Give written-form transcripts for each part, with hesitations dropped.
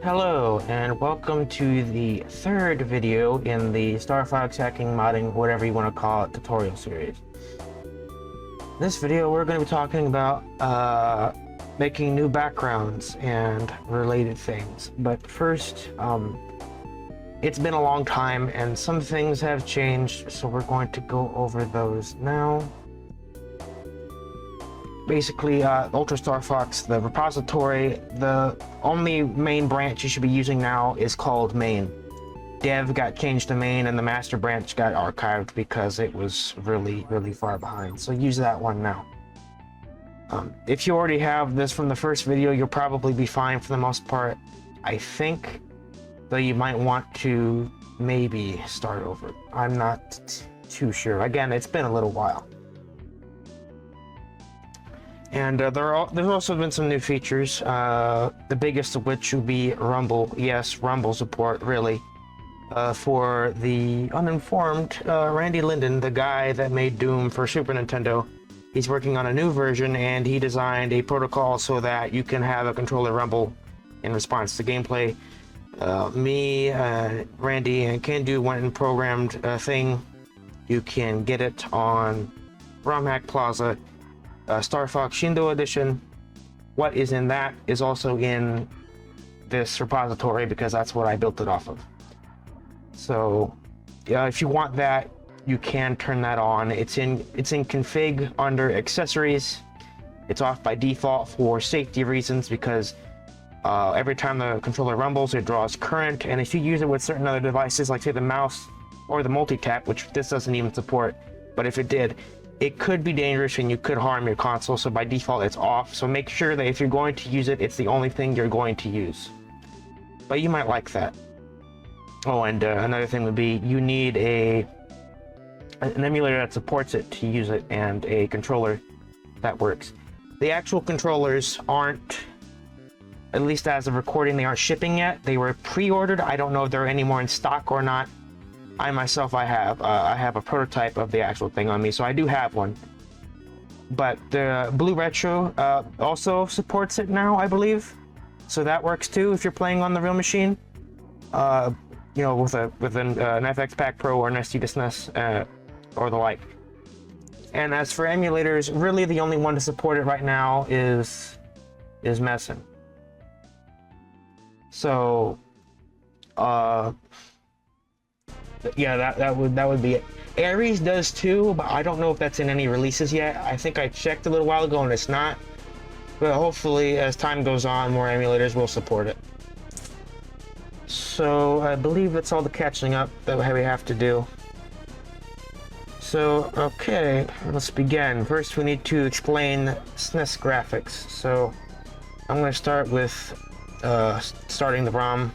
Hello, and welcome to the third video in the StarFox hacking, modding, whatever you want to call it, tutorial series. In this video, we're going to be talking about making new backgrounds and related things. But first, it's been a long time and some things have changed, so we're going to go over those now. Basically, UltraStarFox, the repository, the only main branch you should be using now is called main. Dev got changed to main and the master branch got archived because it was really far behind. So use that one now. If you already have this from the first video, you'll probably be fine for the most part, I think. Though you might want to maybe start over. I'm not too sure. Again, it's been a little while. And there's also been some new features, the biggest of which would be Rumble. Yes, Rumble support, really. For the uninformed, Randy Linden, the guy that made Doom for Super Nintendo, he's working on a new version, and he designed a protocol so that you can have a controller rumble in response to gameplay. Me, Randy, and Kendu went and programmed a thing. You can get it on ROM Hack Plaza. StarFox Shindo edition. What is in that is also in this repository because that's what I built it off of. So yeah, if you want that, you can turn that on. It's in config under accessories. It's off by default for safety reasons because every time the controller rumbles, it draws current, and if you use it with certain other devices, like say the mouse or the multi-tap, which this doesn't even support, but if it did, it could be dangerous and you could harm your console, so by default it's off. So make sure that if you're going to use it, it's the only thing you're going to use. But you might like that. Oh, and another thing would be you need an emulator that supports it to use it, and a controller that works. The actual controllers aren't, at least as of recording, they aren't shipping yet. They were pre-ordered. I don't know if there are any more in stock or not. I myself, I have a prototype of the actual thing on me, so I do have one. But the Blue Retro also supports it now, I believe. So that works too if you're playing on the real machine. You know, with an FX Pack Pro or an SD to SNES or the like. And as for emulators, really the only one to support it right now is Messin. So, yeah, that would be it. Ares does too, but I don't know if that's in any releases yet. I think I checked a little while ago and it's not. But hopefully, as time goes on, more emulators will support it. So I believe that's all the catching up that we have to do. So, okay, let's begin. First, we need to explain SNES graphics. So I'm going to start with starting the ROM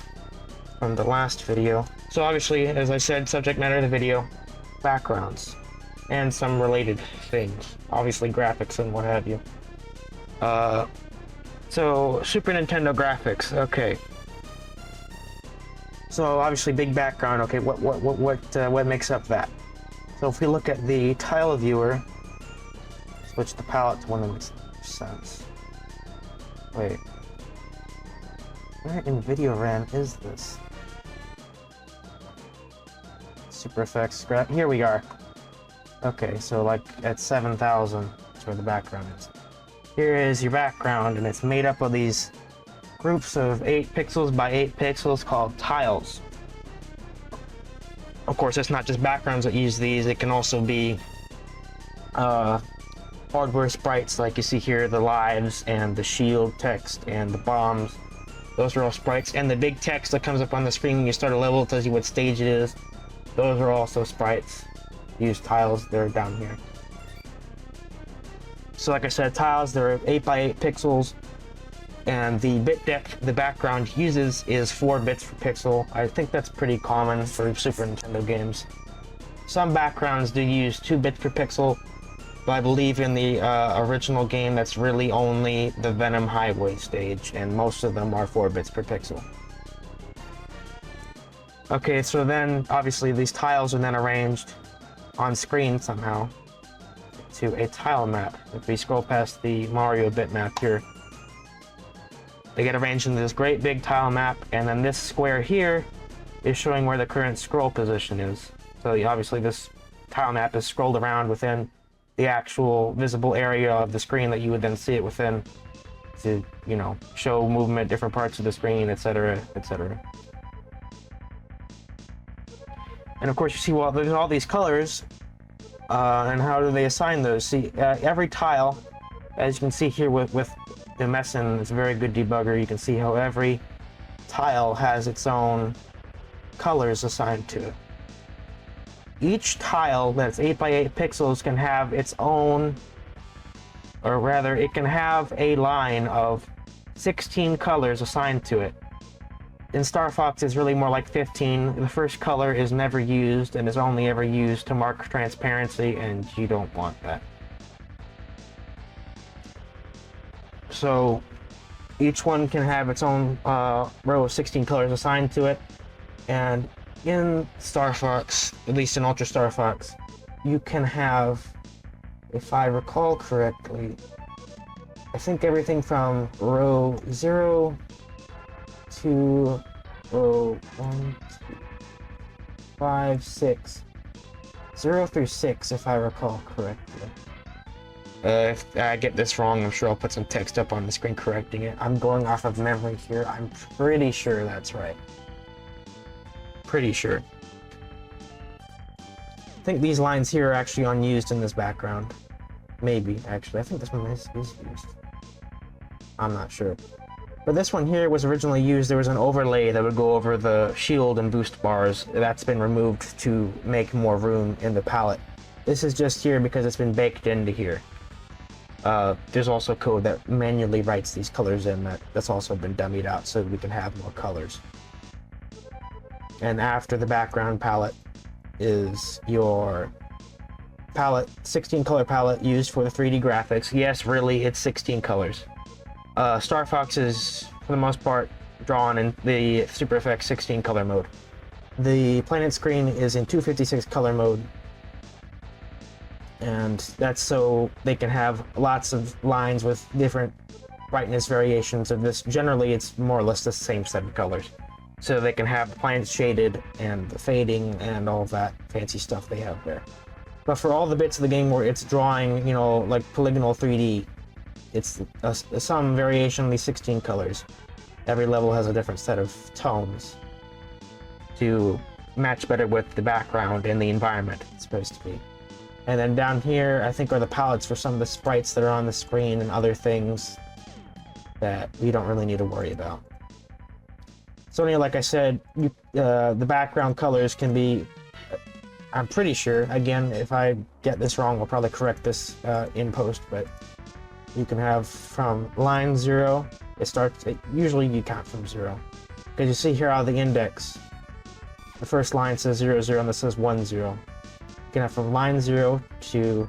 from the last video. So obviously, as I said, subject matter of the video, backgrounds, and some related things. Obviously graphics and what have you. So Super Nintendo graphics, okay. So obviously big background, okay, what makes up that? So if we look at the tile viewer, switch the palette to one that makes sense. Wait. Where in video RAM is this? Super effects scrap. Here we are. Okay, so like at 7,000, that's where the background is. Here is your background, and it's made up of these groups of 8 pixels by 8 pixels called tiles. Of course, it's not just backgrounds that use these. It can also be hardware sprites, like you see here, the lives and the shield text and the bombs. Those are all sprites, and the big text that comes up on the screen when you start a level tells you what stage it is. Those are also sprites. Use tiles, they're down here. So like I said, tiles, they're 8 by 8 pixels, and the bit depth the background uses is 4 bits per pixel. I think that's pretty common for Super Nintendo games. Some backgrounds do use 2 bits per pixel, but I believe in the original game that's really only the Venom Highway stage, and most of them are 4 bits per pixel. Okay, so then obviously these tiles are then arranged on screen somehow to a tile map. If we scroll past the Mario bitmap here, They get arranged in this great big tile map, and then this square here is showing where the current scroll position is. So obviously this tile map is scrolled around within the actual visible area of the screen that you would then see it within to, you know, show movement, different parts of the screen, etc., etc. And of course, you see, well, there's all these colors, and how do they assign those? See, every tile, as you can see here with the MSN, it's a very good debugger. You can see how every tile has its own colors assigned to it. Each tile that's 8 by 8 pixels can have its own, or rather, it can have a line of 16 colors assigned to it. In StarFox, it's really more like 15. The first color is never used and is only ever used to mark transparency, and you don't want that. So each one can have its own row of 16 colors assigned to it, and in StarFox, at least in UltraStarFox, you can have, if I recall correctly, I think everything from row 0 to row 1, 2, 5, 6. 0 through 6, if I recall correctly. If I get this wrong, I'm sure I'll put some text up on the screen correcting it. I'm going off of memory here. I'm pretty sure that's right. Pretty sure. I think these lines here are actually unused in this background. Maybe, actually. I think this one is used. I'm not sure. But this one here was originally used. There was an overlay that would go over the shield and boost bars. That's been removed to make more room in the palette. This is just here because it's been baked into here. There's also code that manually writes these colors in that's also been dummied out so we can have more colors. And after the background palette is your palette, 16 color palette used for the 3D graphics. Yes, really, it's 16 colors. StarFox is, for the most part, drawn in the Super Effects 16 color mode. The planet screen is in 256 color mode, and that's so they can have lots of lines with different brightness variations of this. Generally, it's more or less the same set of colors. So they can have the planets shaded and the fading and all that fancy stuff they have there. But for all the bits of the game where it's drawing, you know, like polygonal 3D, it's some variation of these 16 colors. Every level has a different set of tones to match better with the background and the environment it's supposed to be. And then down here, I think, are the palettes for some of the sprites that are on the screen and other things that we don't really need to worry about. So anyway, like I said, the background colors can be, I'm pretty sure, again, if I get this wrong, I'll probably correct this in post, but you can have from line 0, usually you count from 0. Because you see here how the index, the first line says 0, 0, and this says 1, 0. You can have from line 0 to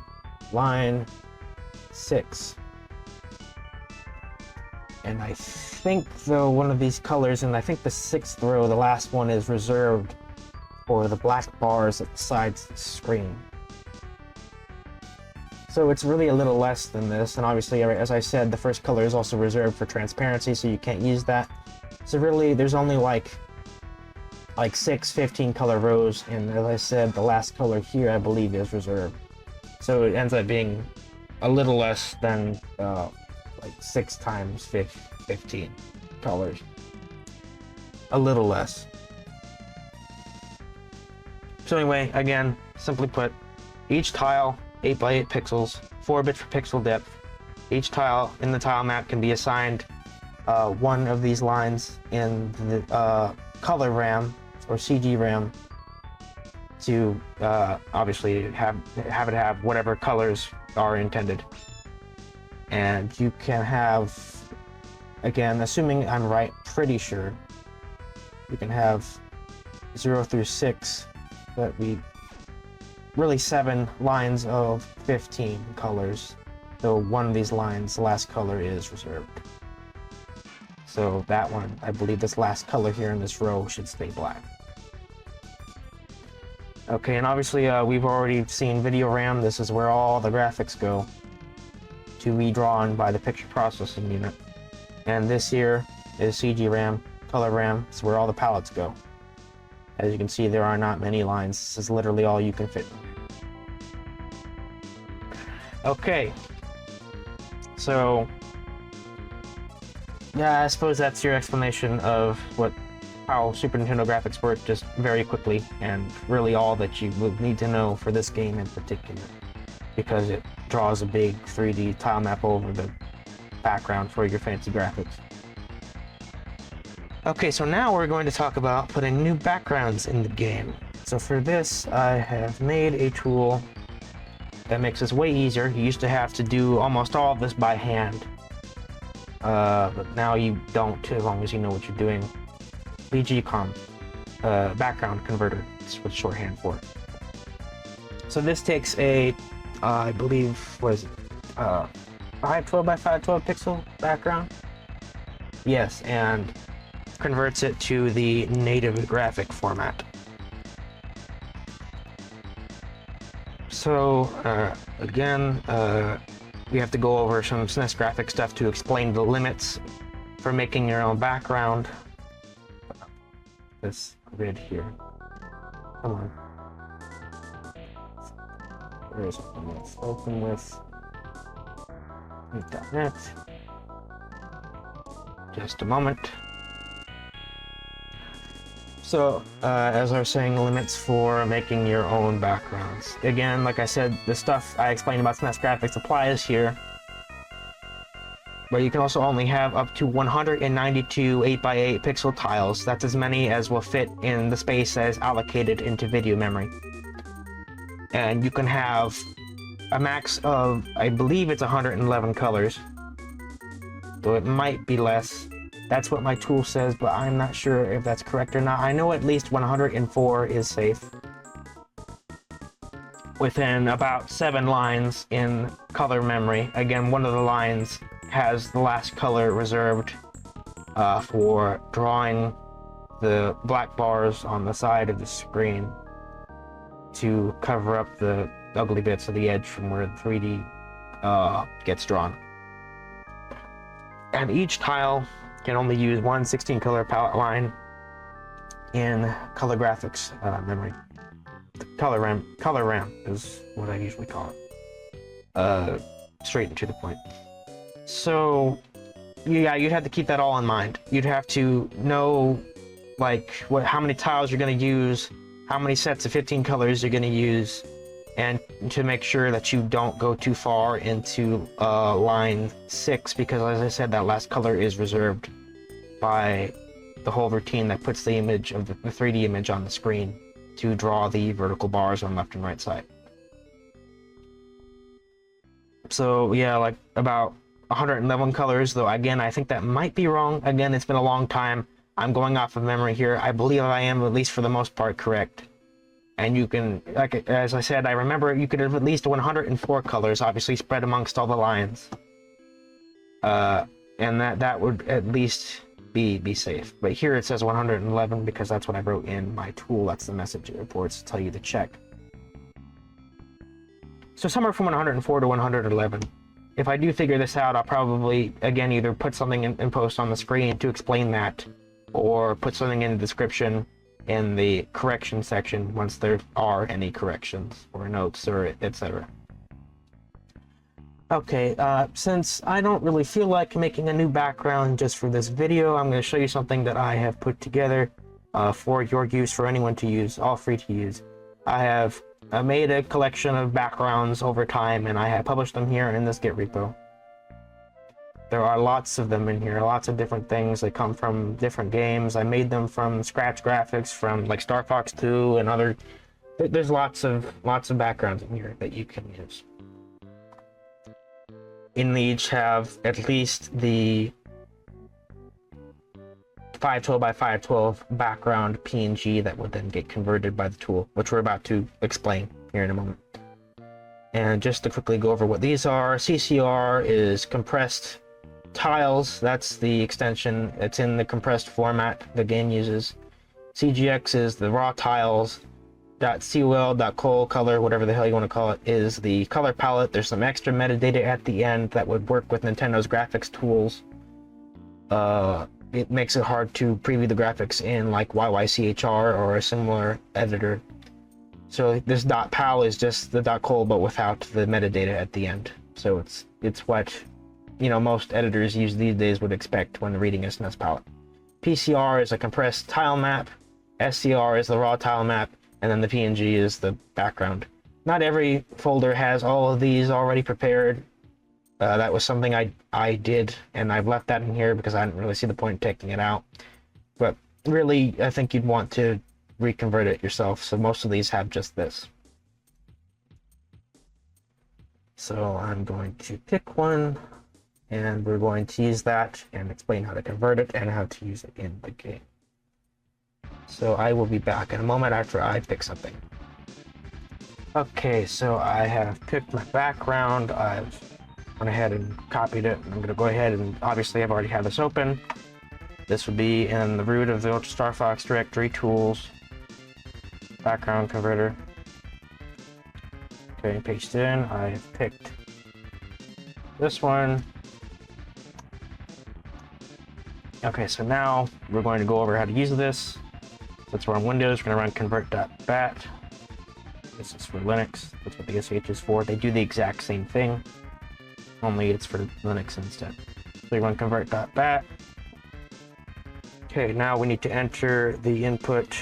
line 6. And I think, though, one of these colors, and I think the 6th row, the last one, is reserved for the black bars at the sides of the screen. So it's really a little less than this, and obviously, as I said, the first color is also reserved for transparency, so you can't use that. So really, there's only like 6 15 color rows, and as I said, the last color here, I believe, is reserved. So it ends up being a little less than like 6 times 15 colors. A little less. So anyway, again, simply put, each tile, 8 by 8 pixels, 4 bits per pixel depth. Each tile in the tile map can be assigned one of these lines in the color RAM or CGRAM to obviously have it have whatever colors are intended. And you can have, again, assuming I'm right, pretty sure, you can have 0 through 6, but really 7 lines of 15 colors. So one of these lines, the last color, is reserved. So that one, I believe this last color here in this row should stay black. Okay, and obviously we've already seen video RAM. This is where all the graphics go to be drawn by the picture processing unit. And this here is CGRAM, color RAM. It's where all the palettes go. As you can see, there are not many lines. This is literally all you can fit. Okay. So, yeah, I suppose that's your explanation of how Super Nintendo graphics work, just very quickly, and really all that you would need to know for this game in particular, because it draws a big 3D tile map over the background for your fancy graphics. Okay, so now we're going to talk about putting new backgrounds in the game. So for this, I have made a tool that makes this way easier. You used to have to do almost all of this by hand, but now you don't, as long as you know what you're doing. bgconv, background converter, that's what it's shorthand for. So this takes a, I believe, what is it, 512 by 512 pixel background? Yes, and converts it to the native graphic format. So, again, we have to go over some SNES graphic stuff to explain the limits for making your own background. This grid here. Come on. Where is it? Let's open with .NET. Just a moment. So, as I was saying, limits for making your own backgrounds. Again, like I said, the stuff I explained about SNES graphics applies here. But you can also only have up to 192 8x8 pixel tiles. That's as many as will fit in the space that is allocated into video memory. And you can have a max of, I believe it's 111 colors. So it might be less. That's what my tool says, but I'm not sure if that's correct or not. I know at least 104 is safe. Within about 7 lines in color memory. Again, one of the lines has the last color reserved for drawing the black bars on the side of the screen to cover up the ugly bits of the edge from where the 3D gets drawn. And each tile can only use one 16 color palette line in color graphics memory. Color RAM is what I usually call it. Straight and to the point. So, yeah, you'd have to keep that all in mind. You'd have to know, like, how many tiles you're going to use, how many sets of 15 colors you're going to use, and to make sure that you don't go too far into line 6, because as I said, that last color is reserved by the whole routine that puts the image of the 3D image on the screen to draw the vertical bars on left and right side. So yeah, like about 111 colors, though again, I think that might be wrong. Again, it's been a long time. I'm going off of memory here. I believe I am, at least for the most part, correct. And you can, like as I said, I remember you could have at least 104 colors, obviously spread amongst all the lines. And that would at least be safe. But here it says 111 because that's what I wrote in my tool. That's the message it reports to tell you to check. So somewhere from 104 to 111. If I do figure this out, I'll probably, again, either put something in post on the screen to explain that, or put something in the description in the correction section once there are any corrections or notes or etc. Okay, since I don't really feel like making a new background just for this video, I'm going to show you something that I have put together for your use, for anyone to use, all free to use. I made a collection of backgrounds over time, and I have published them here in this Git repo. There are lots of them in here, lots of different things that come from different games. I made them from scratch graphics, from like StarFox 2 and other. There's lots of backgrounds in here that you can use. And they each have at least the 512 by 512 background PNG that would then get converted by the tool, which we're about to explain here in a moment. And just to quickly go over what these are, CCR is compressed tiles. That's the extension. It's in the compressed format the game uses. CGX is the raw tiles. .col, color, whatever the hell you want to call it, is the color palette. There's some extra metadata at the end that would work with Nintendo's graphics tools. it makes it hard to preview the graphics in like YYCHR or a similar editor. So this .pal is just the .col but without the metadata at the end. So it's what, you know, most editors use these days would expect when reading a SNES palette. PCR is a compressed tile map, SCR is the raw tile map, and then the PNG is the background. Not every folder has all of these already prepared. That was something I did, and I've left that in here because I didn't really see the point in taking it out. But really, I think you'd want to reconvert it yourself, so most of these have just this. So I'm going to pick one, and we're going to use that and explain how to convert it and how to use it in the game. So I will be back in a moment after I pick something. Okay, so I have picked my background. I've went ahead and copied it. I'm going to go ahead and obviously I've already had this open. This would be in the root of the UltraStarFox directory, tools, background converter. Okay, paste it in. I've picked this one. Okay, so now we're going to go over how to use this. Since we're on Windows, we're going to run convert.bat. This is for Linux. That's what the SH is for. They do the exact same thing, only it's for Linux instead. So you run convert.bat. Okay, now we need to enter the input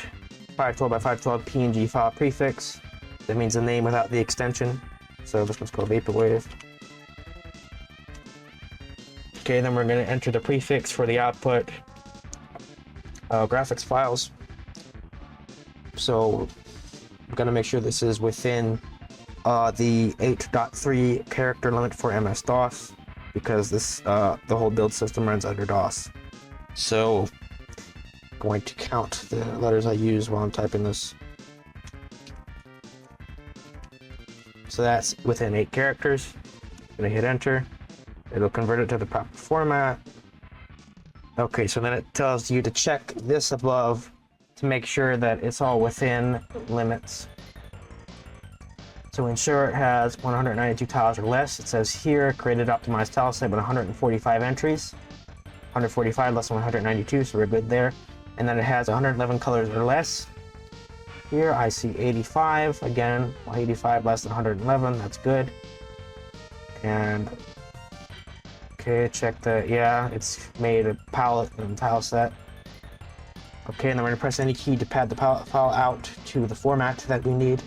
512 by 512 PNG file prefix. That means the name without the extension. So this one's called Vaporwave. Okay, then we're going to enter the prefix for the output graphics files. So I'm going to make sure this is within the 8.3 character limit for MS-DOS, because this the whole build system runs under DOS. So I'm going to count the letters I use while I'm typing this. So that's within 8 characters. I'm going to hit enter. It'll convert it to the proper format. Okay, so then it tells you to check this above to make sure that it's all within limits. To ensure it has 192 tiles or less, it says here, created optimized tile set with 145 entries. 145 less than 192, so we're good there. And then it has 111 colors or less. Here I see 85, again, 85 less than 111, that's good. And, okay, check the, yeah, it's made a palette and tile set. Okay, and then we're gonna press any key to pad the palette file out to the format that we need.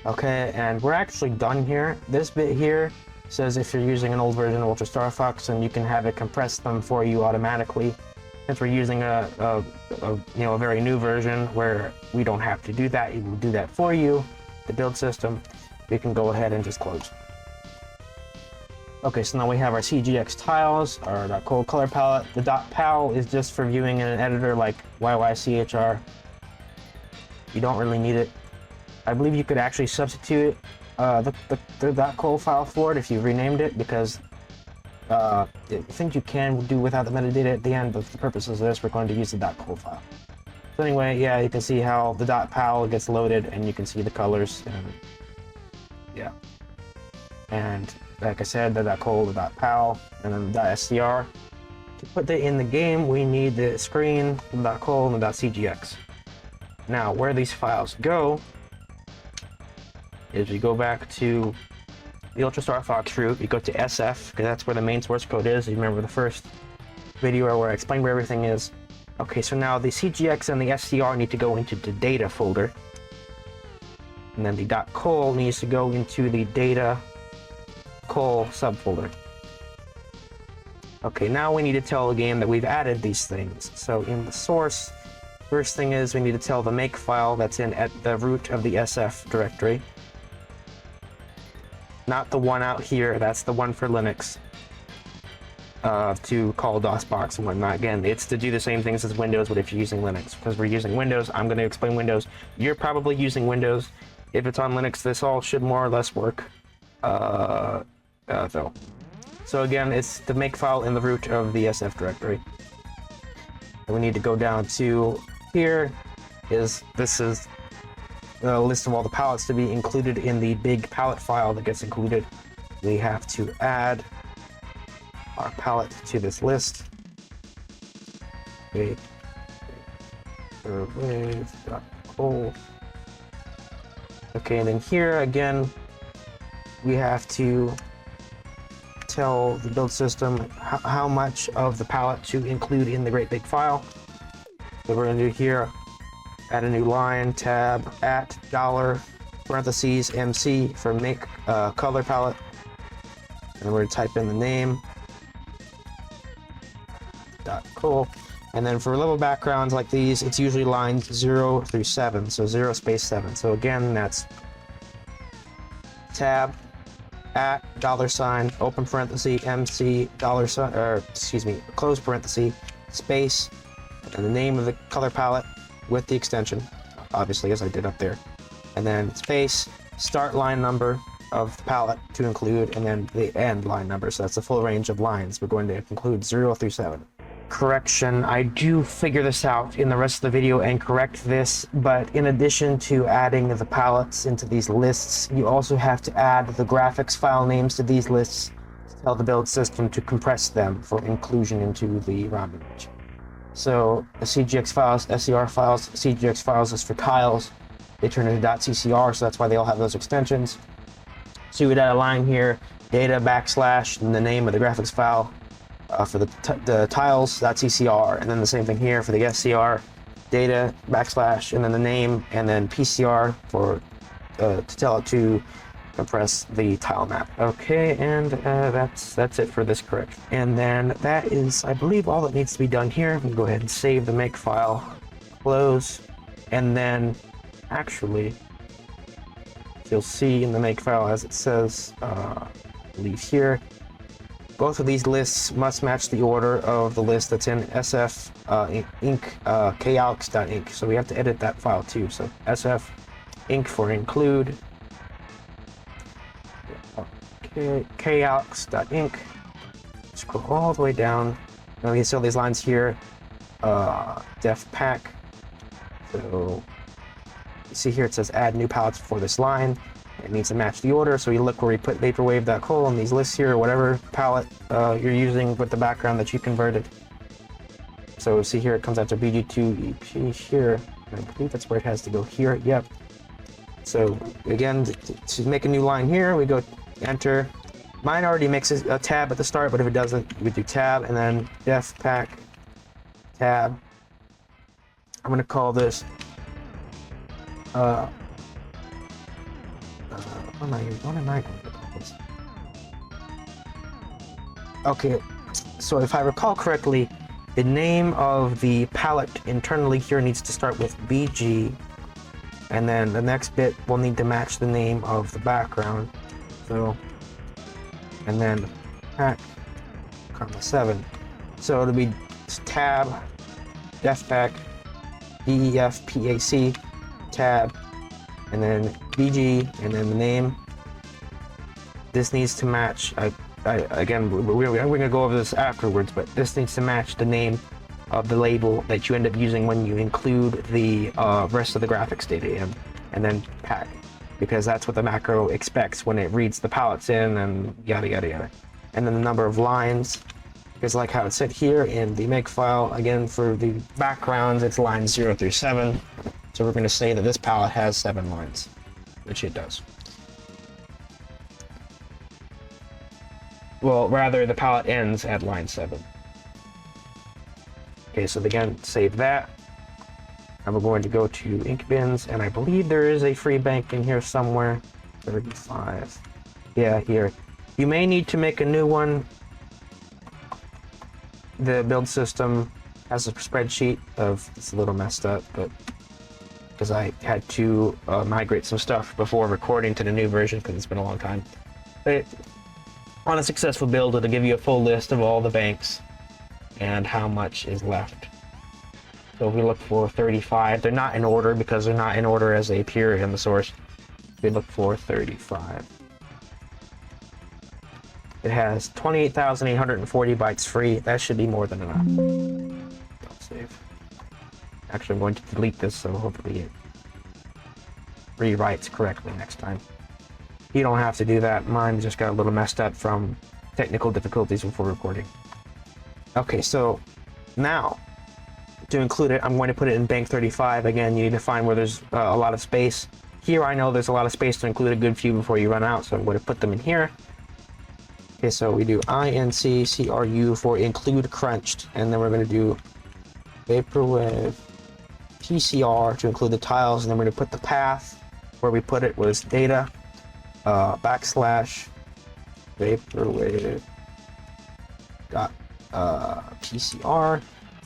Okay, and we're actually done here. This bit here says if you're using an old version of UltraStarFox, and you can have it compress them for you automatically. Since we're using a very new version where we don't have to do that, it will do that for you, the build system, we can go ahead and just close. Okay, so now we have our CGX tiles, our .col color palette. The .pal is just for viewing in an editor like YYCHR. You don't really need it. I believe you could actually substitute the .col file for it if you renamed it, because I think you can do without the metadata at the end, but for the purposes of this, we're going to use the .col file. So anyway, yeah, you can see how the .pal gets loaded, and you can see the colors, and yeah. And like I said, the .col, the .pal, and then the .scr. To put that in the game, we need the screen, the .col, and the .cgx. Now, where these files go is we go back to the UltraStarFox root, we go to SF, because that's where the main source code is. You remember the first video where I explained where everything is. Okay, so now the CGX and the SCR need to go into the data folder. And then the .col needs to go into the data col subfolder. Okay, now we need to tell the game that we've added these things. So in the source, first thing is we need to tell the make file that's in at the root of the SF directory. Not the one out here, that's the one for Linux. To call DOSBox and whatnot. Again, it's to do the same things as Windows, but if you're using Linux. Because we're using Windows, I'm going to explain Windows. You're probably using Windows. If it's on Linux, this all should more or less work. Though. So again, it's the make file in the root of the SF directory. And we need to go down to here. This is a list of all the palettes to be included in the big palette file that gets included. We have to add our palette to this list. Okay, wave.cold. Okay, and then here again, we have to tell the build system how much of the palette to include in the great big file. So we're going to do here, add a new line, tab, at $, parentheses, MC for make color palette. And we're going to type in the name. Cool. And then for level backgrounds like these, it's usually lines 0 through 7. So 0 space 7. So again, that's tab, at $, open parenthesis, MC, $, or excuse me, close parenthesis, space, and the name of the color palette with the extension, obviously, as I did up there. And then space, start line number of the palette to include, and then the end line number. So that's the full range of lines. We're going to include 0 through 7. Correction, I do figure this out in the rest of the video and correct this, but in addition to adding the palettes into these lists, you also have to add the graphics file names to these lists to tell the build system to compress them for inclusion into the ROM image. So the CGX files, SCR files, CGX files is for tiles. They turn into .ccr, so that's why they all have those extensions. So you would add a line here, data \, and the name of the graphics file. For the tiles, that's ECR, and then the same thing here for the SCR, data \, and then the name, and then PCR for to tell it to compress the tile map. Okay, and that's it for this correct. And then that is, I believe, all that needs to be done here. I'm gonna go ahead and save the make file, close, and then actually, you'll see in the make file as it says, I believe here. Both of these lists must match the order of the list that's in SF inc calx.inc. So we have to edit that file too. So SF inc for include. Okay, calx.inc. Scroll all the way down. Now we can see all these lines here. Def pack. So you see here it says add new palettes for this line. It needs to match the order, so you look where we put vaporwave.col on these lists here, or whatever palette you're using with the background that you converted. So see here it comes out to BG2 EP here. I believe that's where it has to go here. Yep. So again, to make a new line here, we go enter. Mine already makes a tab at the start, but if it doesn't, we do tab and then def pack tab. I'm gonna call this what am I going to call this? Okay, so if I recall correctly, the name of the palette internally here needs to start with BG, and then the next bit will need to match the name of the background. So, and then pack, comma 7. So it'll be tab, def pack, DEF PAC, tab, and then BG, and then the name. This needs to match, again, we're going to go over this afterwards, but this needs to match the name of the label that you end up using when you include the rest of the graphics data in, and then pack, because that's what the macro expects when it reads the palettes in, and yada yada yada. And then the number of lines, because like how it's said here in the make file, again, for the backgrounds, it's lines 0 through 7. So we're going to say that this palette has 7 lines, which it does. Well, rather, the palette ends at line 7. Okay, so again, save that. And we're going to go to ink bins, and I believe there is a free bank in here somewhere. 35. Yeah, here. You may need to make a new one. The build system has a spreadsheet of, it's a little messed up, but because I had to migrate some stuff before recording to the new version because it's been a long time. But on a successful build, it'll give you a full list of all the banks and how much is left. So if we look for 35, they're not in order because they're not in order as they appear in the source. We look for 35. It has 28,840 bytes free. That should be more than enough. Don't save. Actually, I'm going to delete this, so hopefully it rewrites correctly next time. You don't have to do that. Mine just got a little messed up from technical difficulties before recording. Okay, so now to include it, I'm going to put it in bank 35. Again, you need to find where there's a lot of space. Here I know there's a lot of space to include a good few before you run out, so I'm going to put them in here. Okay, so we do incru for include crunched, and then we're going to do vaporwave PCR to include the tiles, and then we're going to put the path where we put it was data backslash vaporwave dot PCR,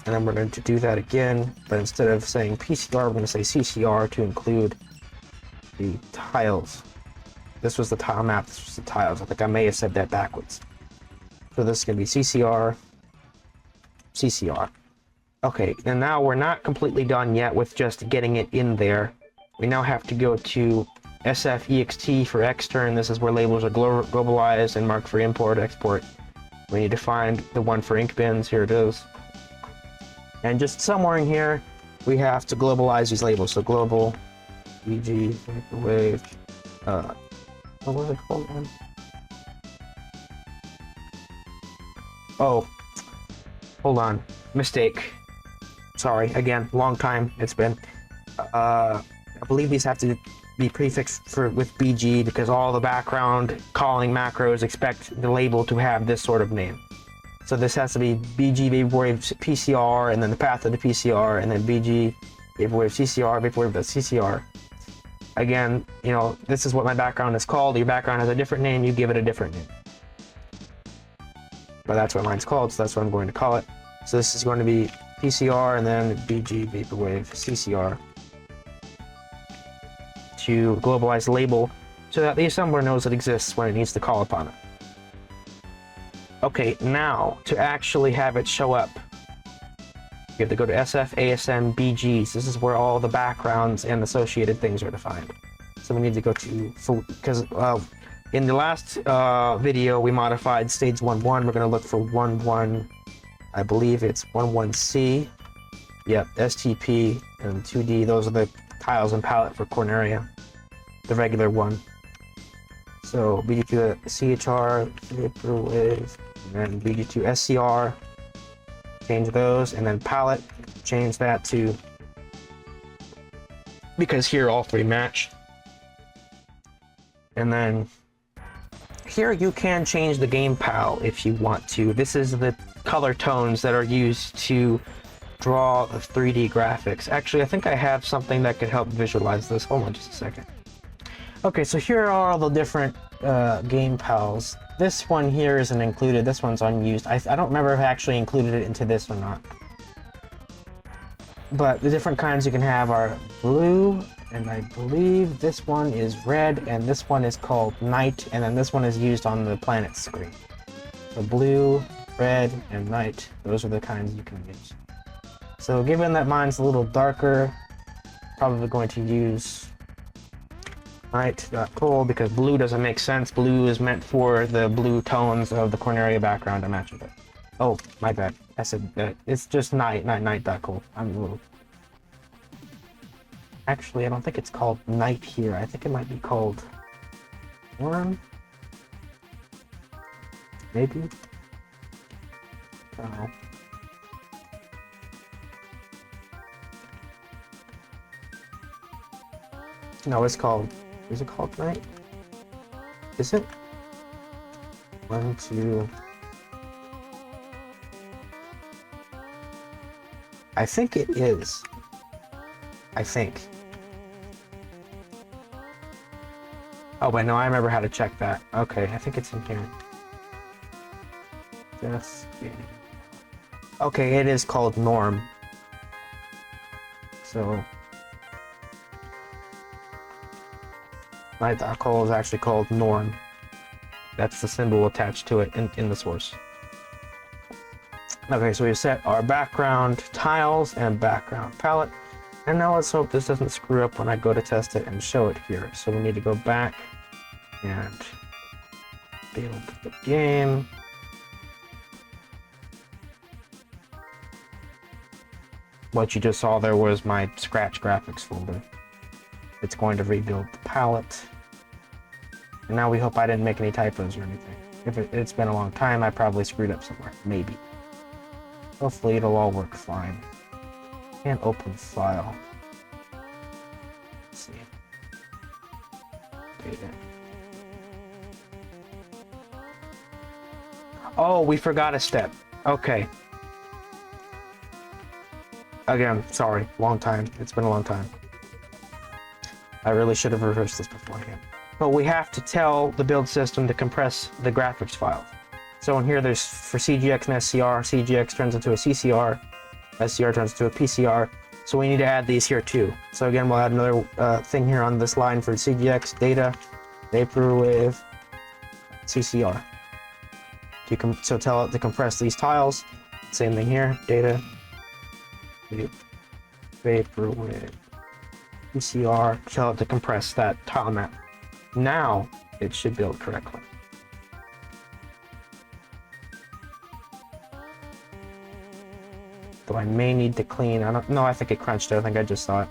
and then we're going to do that again, but instead of saying PCR, we're going to say CCR to include the tiles. This was the tile map, this was the tiles. I think I may have said that backwards. So this is going to be CCR, CCR. Okay, and now we're not completely done yet with just getting it in there. We now have to go to SFEXT for extern. This is where labels are globalized and marked for import, export. We need to find the one for ink bins. Here it is. And just somewhere in here, we have to globalize these labels. So global, BG, vaporwave, what was it called again? Oh, hold on, mistake. Sorry, again, long time it's been. I believe these have to be prefixed with BG because all the background calling macros expect the label to have this sort of name. So this has to be BG vaporwave PCR, and then the path of the PCR, and then BG vaporwave CCR, vaporwave.CCR. Again, you know, this is what my background is called. Your background has a different name, you give it a different name. But that's what mine's called, so that's what I'm going to call it. So this is going to be PCR and then BG vaporwave CCR to globalize the label so that the assembler knows it exists when it needs to call upon it. Okay, now to actually have it show up, you have to go to SF.ASM BGs. This is where all the backgrounds and associated things are defined. So we need to go to, because in the last video we modified stage 1.1. We're going to look for 1.1, I believe it's 1.1C. Yep, STP and 2D. Those are the tiles and palette for Corneria, the regular one. So BG2 CHR, vaporwave, and then BG2 SCR. Change those, and then palette, change that to, because here all three match. And then here you can change the game pal if you want to. This is the color tones that are used to draw the 3D graphics. Actually, I think I have something that could help visualize this. Hold on just a second. Okay, so here are all the different game pals. This one here isn't included. This one's unused. I don't remember if I actually included it into this or not. But the different kinds you can have are blue, and I believe this one is red, and this one is called night, and then this one is used on the planet screen. So blue, red, and night, those are the kinds you can use. So given that mine's a little darker, probably going to use night.cool because blue doesn't make sense. Blue is meant for the blue tones of the Corneria background to match with it. Oh, my bad. I said it's just night.cool. I'm a little... Actually, I don't think it's called night here. I think it might be called warm. Maybe? I don't know. No, it's called... Is it called night? Is it? 1, 2... I think it is. I think. Oh, wait, no, I remember how to check that. Okay, I think it's in here. Just... Okay, it is called norm. So... Night.cool is actually called norm. That's the symbol attached to it in the source. Okay, so we set our background tiles and background palette. And now let's hope this doesn't screw up when I go to test it and show it here. So we need to go back and build the game. What you just saw there was my Scratch graphics folder. It's going to rebuild the palette. And now we hope I didn't make any typos or anything. If it's been a long time, I probably screwed up somewhere. Maybe. Hopefully it'll all work fine. Can't open file. Let's see. Data. Oh, we forgot a step. Okay. Again, sorry. Long time. It's been a long time. I really should have rehearsed this beforehand. But we have to tell the build system to compress the graphics files. So in here, there's for CGX and SCR, CGX turns into a CCR, SCR turns into a PCR. So we need to add these here too. So again, we'll add another thing here on this line for CGX data, vaporwave, CCR. So tell it to compress these tiles. Same thing here, data, vaporwave, PCR. Tell it to compress that tile map. Now it should build correctly. Though I may need to clean. I don't know. I think it crunched it. I think I just saw it.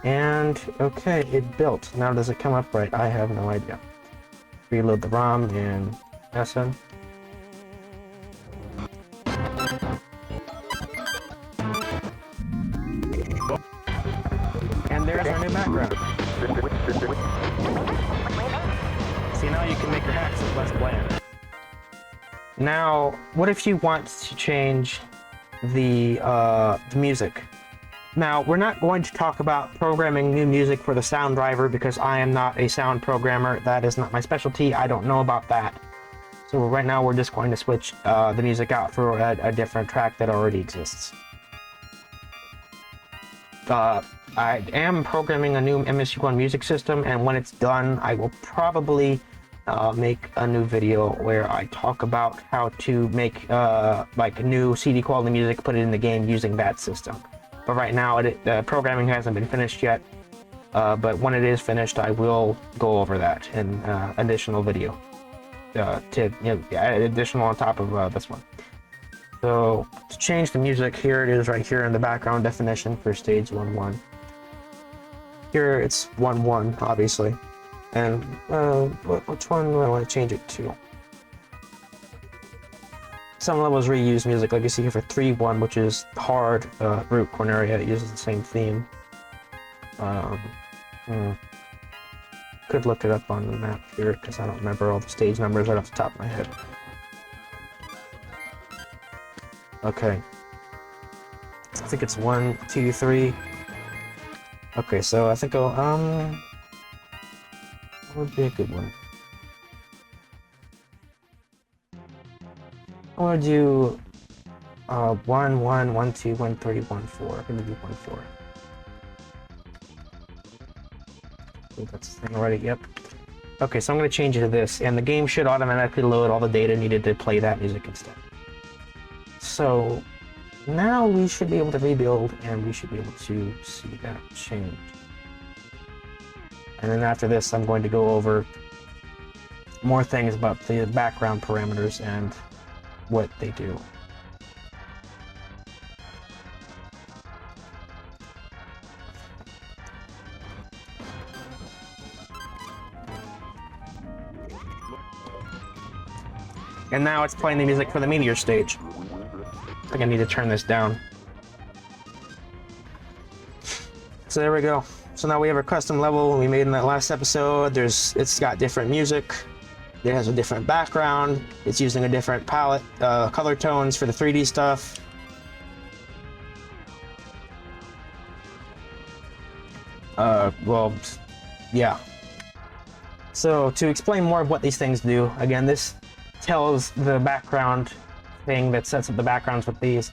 And okay, it built. Now does it come up right? I have no idea. Reload the ROM in SN. And there's our new background. See, now you can make your hacks look less bland. Now, what if you want to change the music? Now, we're not going to talk about programming new music for the sound driver because I am not a sound programmer. That is not my specialty. I don't know about that. So right now, we're just going to switch the music out for a different track that already exists. I am programming a new MSU1 music system, and when it's done, I will probably make a new video where I talk about how to make like new CD quality music, put it in the game using that system. But right now, programming hasn't been finished yet. But when it is finished, I will go over that in additional video to add additional on top of this one. So to change the music, here it is right here in the background definition for stage 1.1. Here it's 1.1, obviously. And which one do I want to change it to? Some levels reuse music, like you see here for 3.1, which is hard root Corneria. It uses the same theme. Could look it up on the map here because I don't remember all the stage numbers right off the top of my head. Okay. I think it's 1, 2, 3. Okay, so I think I'll what would be a good one? I want to do 1, 1, 1, 2, 1, 3, 1, 4. I'm going to do 1, 4. Oh, that's the thing already, yep. Okay, so I'm going to change it to this, and the game should automatically load all the data needed to play that music instead. So now we should be able to rebuild, and we should be able to see that change. And then after this, I'm going to go over more things about the background parameters and what they do. And now it's playing the music for the meteor stage. I think I need to turn this down. So there we go. So now we have a custom level we made in that last episode. It's got different music. It has a different background. It's using a different palette, color tones for the 3D stuff. Well, yeah. So to explain more of what these things do, again, this tells the background thing that sets up the backgrounds with these,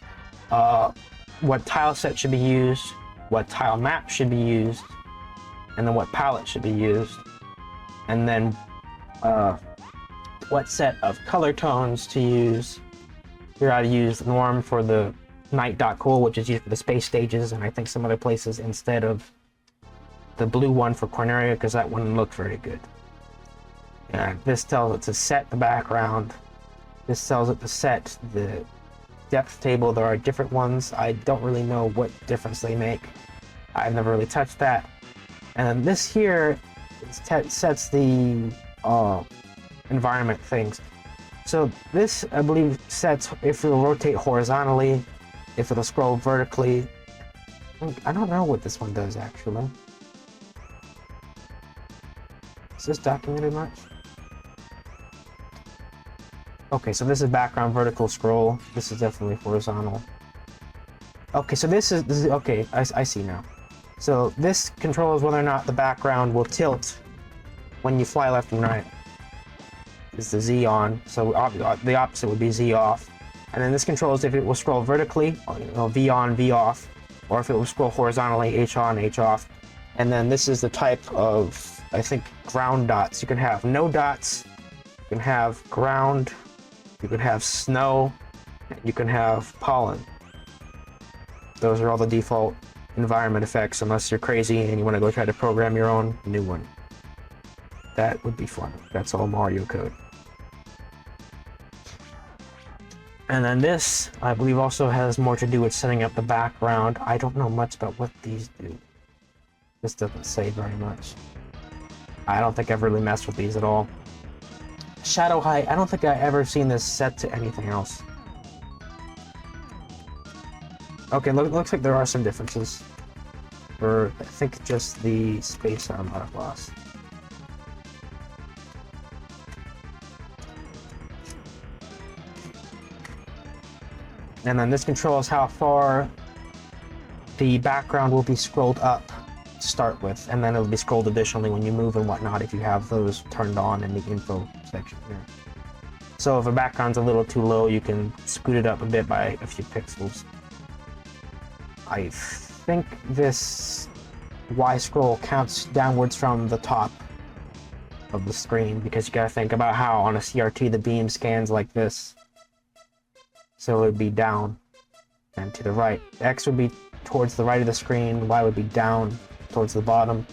what tile set should be used, what tile map should be used, and then what palette should be used, and then what set of color tones to use. Here I use norm for the night.cool, which is used for the space stages, and I think some other places instead of the blue one for Corneria, because that one looked very good. And this tells it to set the background. This tells it to set the depth table. There are different ones. I don't really know what difference they make. I've never really touched that. And this here sets the environment things. So this, I believe, sets if it'll rotate horizontally, if it'll scroll vertically, I don't know what this one does, actually. Is this documented much? Okay, so this is background vertical scroll. This is definitely horizontal. Okay, so this is okay, I see now. So this controls whether or not the background will tilt when you fly left and right. Is the Z on, so the opposite would be Z off. And then this controls if it will scroll vertically, V on, V off, or if it will scroll horizontally, H on, H off. And then this is the type of, I think, ground dots. You can have no dots, you can have ground, you can have snow, you can have pollen. Those are all the default environment effects, unless you're crazy and you want to go try to program your own new one. That would be fun. That's all Mario code. And then this, I believe, also has more to do with setting up the background. I don't know much about what these do. This doesn't say very much. I don't think I've really messed with these at all. Shadow height, I don't think I've ever seen this set to anything else. Okay, looks like there are some differences. For, I think, just the space arm loss. And then this controls how far the background will be scrolled up to start with, and then it'll be scrolled additionally when you move and whatnot if you have those turned on in the info section here. So if a background's a little too low, you can scoot it up a bit by a few pixels. I think this Y scroll counts downwards from the top of the screen, because you gotta think about how on a CRT the beam scans like this. So it would be down and to the right. X would be towards the right of the screen, Y would be down towards the bottom.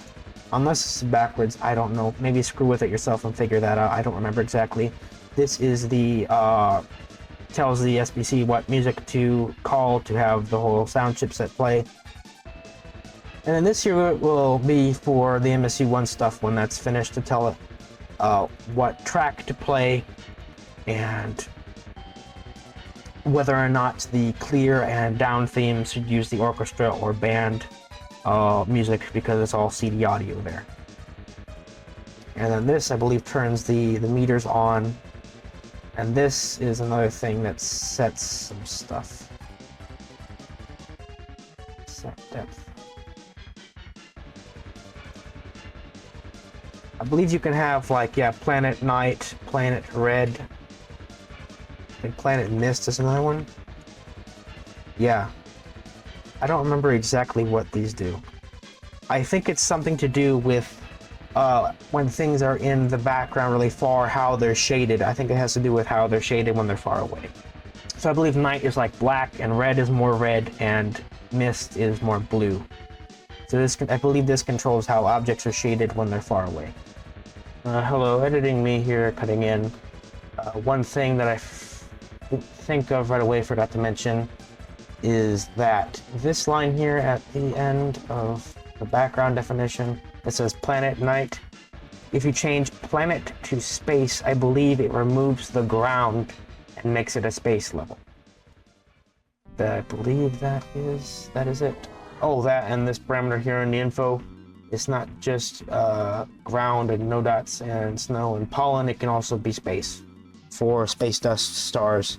Unless it's backwards, I don't know. Maybe screw with it yourself and figure that out. I don't remember exactly. This is the, tells the SBC what music to call to have the whole sound chipset play. And then this here will be for the MSU1 stuff when that's finished, to tell it what track to play and whether or not the clear and down themes should use the orchestra or band music, because it's all CD audio there. And then this, I believe, turns the meters on. And this is another thing that sets some stuff. Set depth. I believe you can have, like, yeah, planet night, planet red. I think planet mist is another one. Yeah. I don't remember exactly what these do. I think it's something to do with when things are in the background really far, how they're shaded. I think it has to do with how they're shaded when they're far away. So I believe night is like black, and red is more red, and mist is more blue. So this, I believe this controls how objects are shaded when they're far away. Hello, editing me here, cutting in. One thing that I think of right away, forgot to mention, is that this line here at the end of the background definition, it says planet night. If you change planet to space, I believe it removes the ground and makes it a space level. I believe that is it. Oh, that and this parameter here in the info, it's not just ground and no dots and snow and pollen, it can also be space for space dust, stars.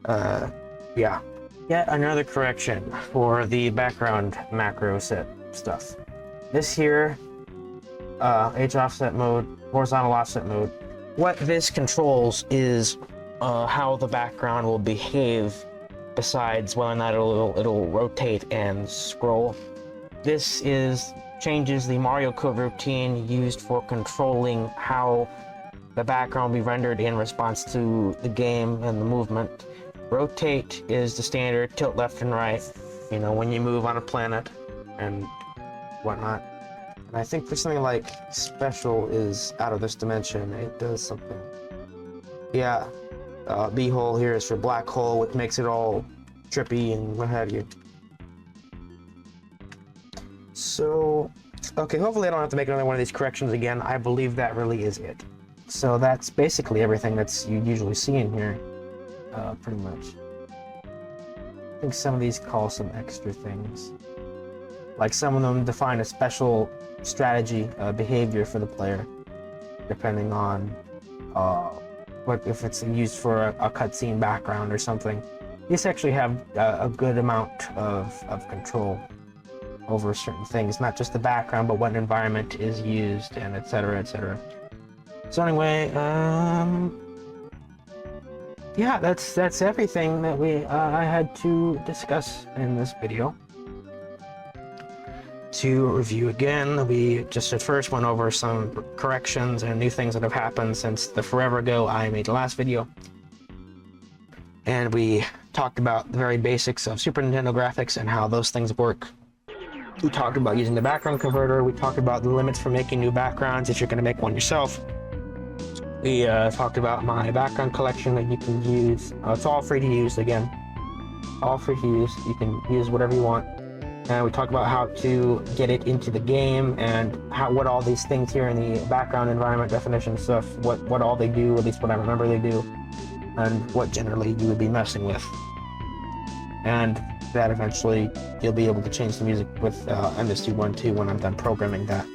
Yeah. Yet another correction for the background macro set stuff. This here, H offset mode, horizontal offset mode. What this controls is how the background will behave, besides whether or not it'll rotate and scroll. This changes the Mario code routine used for controlling how the background will be rendered in response to the game and the movement. Rotate is the standard, tilt left and right, you know, when you move on a planet and whatnot. And I think for something like special is out of this dimension, it does something. Yeah, B hole here is for black hole, which makes it all trippy and what have you. So, okay, hopefully I don't have to make another one of these corrections again. I believe that really is it. So that's basically everything that's you usually see in here, pretty much. I think some of these call some extra things. Like some of them define a special strategy behavior for the player, depending on what if it's used for a cutscene background or something. These actually have a good amount of control over certain things, not just the background, but what environment is used, and etc., etc. So anyway, yeah, that's everything that I had to discuss in this video. To review again, we just at first went over some corrections and new things that have happened since the forever ago I made the last video. And we talked about the very basics of Super Nintendo graphics and how those things work. We talked about using the background converter. We talked about the limits for making new backgrounds if you're going to make one yourself. We talked about my background collection that you can use. It's all free to use again. All free to use. You can use whatever you want. And we talked about how to get it into the game and what all these things here in the background environment definition stuff, what all they do, at least what I remember they do, and what generally you would be messing with. And that eventually you'll be able to change the music with MSD12 when I'm done programming that,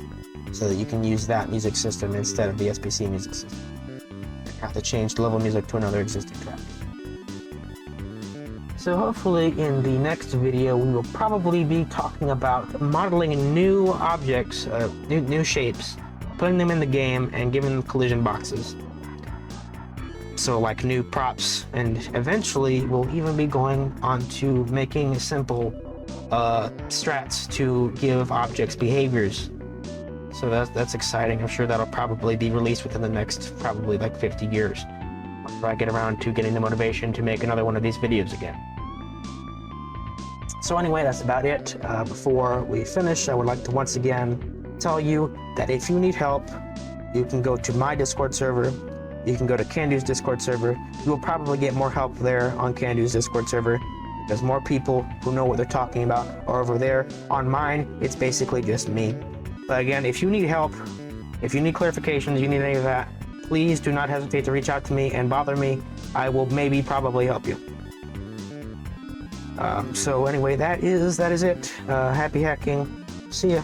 so that you can use that music system instead of the SPC music system. You have to change the level music to another existing track. So hopefully in the next video we will probably be talking about modeling new objects, new shapes, putting them in the game and giving them collision boxes. So like new props, and eventually we'll even be going on to making simple strats to give objects behaviors. So that's exciting. I'm sure that'll probably be released within the next probably like 50 years. If I get around to getting the motivation to make another one of these videos again. So anyway, that's about it. Before we finish, I would like to once again tell you that if you need help, you can go to my Discord server. You can go to Candu's Discord server. You will probably get more help there on Candu's Discord server, because more people who know what they're talking about are over there. On mine, it's basically just me. But again, if you need help, if you need clarifications, you need any of that, please do not hesitate to reach out to me and bother me. I will probably help you. So anyway, that is it. Happy hacking. See ya.